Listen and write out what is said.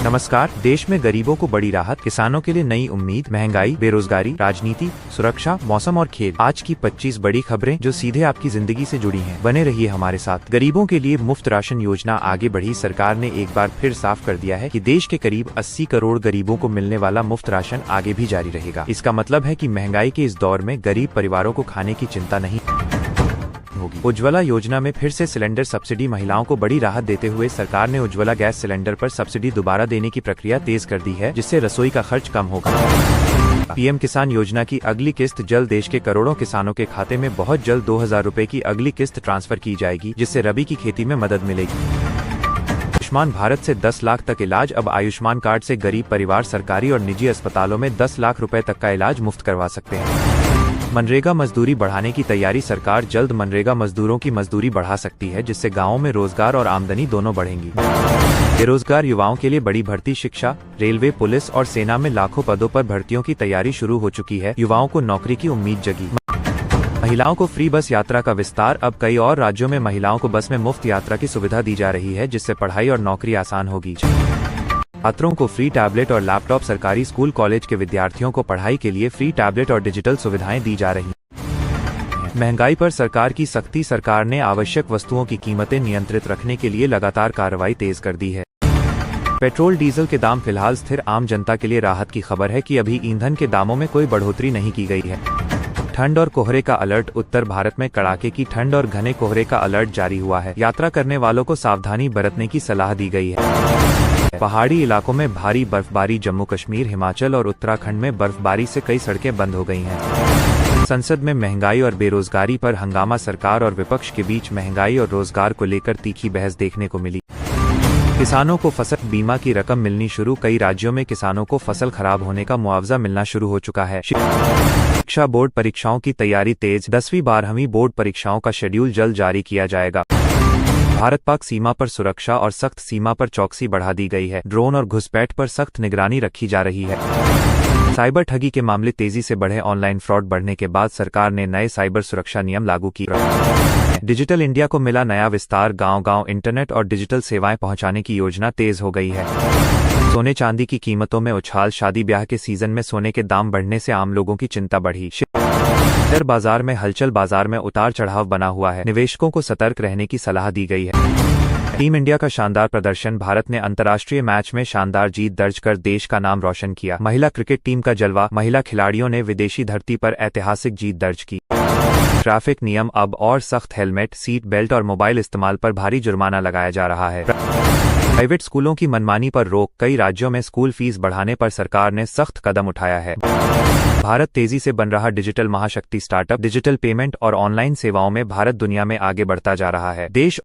नमस्कार। देश में गरीबों को बड़ी राहत, किसानों के लिए नई उम्मीद, महंगाई, बेरोजगारी, राजनीति, सुरक्षा, मौसम और खेल। आज की 25 बड़ी खबरें जो सीधे आपकी जिंदगी से जुड़ी हैं। बने रहिए हमारे साथ। गरीबों के लिए मुफ्त राशन योजना आगे बढ़ी। सरकार ने एक बार फिर साफ कर दिया है कि देश के करीब 80 करोड़ गरीबों को मिलने वाला मुफ्त राशन आगे भी जारी रहेगा। इसका मतलब है कि महंगाई के इस दौर में गरीब परिवारों को खाने की चिंता नहीं होगी। उज्ज्वला योजना में फिर से सिलेंडर सब्सिडी। महिलाओं को बड़ी राहत देते हुए सरकार ने उज्ज्वला गैस सिलेंडर पर सब्सिडी दोबारा देने की प्रक्रिया तेज कर दी है, जिससे रसोई का खर्च कम होगा। पीएम किसान योजना की अगली किस्त जल्द। देश के करोड़ों किसानों के खाते में बहुत जल्द 2000 रुपए की अगली किस्त ट्रांसफर की जाएगी, जिससे रबी की खेती में मदद मिलेगी। आयुष्मान भारत से 10 लाख तक इलाज। अब आयुष्मान कार्ड से गरीब परिवार सरकारी और निजी अस्पतालों में 10 लाख रुपए तक का इलाज मुफ्त करवा सकते हैं। मनरेगा मजदूरी बढ़ाने की तैयारी। सरकार जल्द मनरेगा मजदूरों की मजदूरी बढ़ा सकती है, जिससे गांवों में रोजगार और आमदनी दोनों बढ़ेंगी। बेरोजगार युवाओं के लिए बड़ी भर्ती। शिक्षा, रेलवे, पुलिस और सेना में लाखों पदों पर भर्तियों की तैयारी शुरू हो चुकी है। युवाओं को नौकरी की उम्मीद जगी। महिलाओं को फ्री बस यात्रा का विस्तार। अब कई और राज्यों में महिलाओं को बस में मुफ्त यात्रा की सुविधा दी जा रही है, जिससे पढ़ाई और नौकरी आसान होगी। छात्रों को फ्री टैबलेट और लैपटॉप। सरकारी स्कूल कॉलेज के विद्यार्थियों को पढ़ाई के लिए फ्री टैबलेट और डिजिटल सुविधाएं दी जा रही हैं। महंगाई पर सरकार की सख्ती। सरकार ने आवश्यक वस्तुओं की कीमतें नियंत्रित रखने के लिए लगातार कार्रवाई तेज कर दी है। पेट्रोल डीजल के दाम फिलहाल स्थिर। आम जनता के लिए राहत की खबर है कि अभी ईंधन के दामों में कोई बढ़ोतरी नहीं की गई है। ठंड और कोहरे का अलर्ट। उत्तर भारत में कड़ाके की ठंड और घने कोहरे का अलर्ट जारी हुआ है। यात्रा करने वालों को सावधानी बरतने की सलाह दी गई है। पहाड़ी इलाकों में भारी बर्फबारी। जम्मू कश्मीर, हिमाचल और उत्तराखंड में बर्फबारी से कई सड़कें बंद हो गई हैं। संसद में महंगाई और बेरोजगारी पर हंगामा। सरकार और विपक्ष के बीच महंगाई और रोजगार को लेकर तीखी बहस देखने को मिली। किसानों को फसल बीमा की रकम मिलनी शुरू। कई राज्यों में किसानों को फसल खराब होने का मुआवजा मिलना शुरू हो चुका है। शिक्षा बोर्ड परीक्षाओं की तैयारी तेज। 10वीं 12वीं बोर्ड परीक्षाओं का शेड्यूल जल्द जारी किया जाएगा। भारत पाक सीमा पर सुरक्षा और सख्त सीमा पर चौकसी बढ़ा दी गई है। ड्रोन और घुसपैठ पर सख्त निगरानी रखी जा रही है। साइबर ठगी के मामले तेजी से बढ़े। ऑनलाइन फ्रॉड बढ़ने के बाद सरकार ने नए साइबर सुरक्षा नियम लागू किए। डिजिटल इंडिया को मिला नया विस्तार। गांव-गांव इंटरनेट और डिजिटल सेवाएं पहुंचाने की योजना तेज हो गई है। सोने चांदी की कीमतों में उछाल। शादी ब्याह के सीजन में सोने के दाम बढ़ने से आम लोगों की चिंता बढ़ी। शेयर बाजार में हलचल। बाजार में उतार चढ़ाव बना हुआ है। निवेशकों को सतर्क रहने की सलाह दी गई है। टीम इंडिया का शानदार प्रदर्शन। भारत ने अंतर्राष्ट्रीय मैच में शानदार जीत दर्ज कर देश का नाम रोशन किया। महिला क्रिकेट टीम का जलवा। महिला खिलाड़ियों ने विदेशी धरती पर ऐतिहासिक जीत दर्ज की। ट्रैफिक नियम अब और सख्त। हेलमेट, सीट बेल्ट और मोबाइल इस्तेमाल पर भारी जुर्माना लगाया जा रहा है। प्राइवेट स्कूलों की मनमानी पर रोक। कई राज्यों में स्कूल फीस बढ़ाने पर सरकार ने सख्त कदम उठाया है। भारत तेजी से बन रहा डिजिटल महाशक्ति। स्टार्टअप, डिजिटल पेमेंट और ऑनलाइन सेवाओं में भारत दुनिया में आगे बढ़ता जा रहा है। देश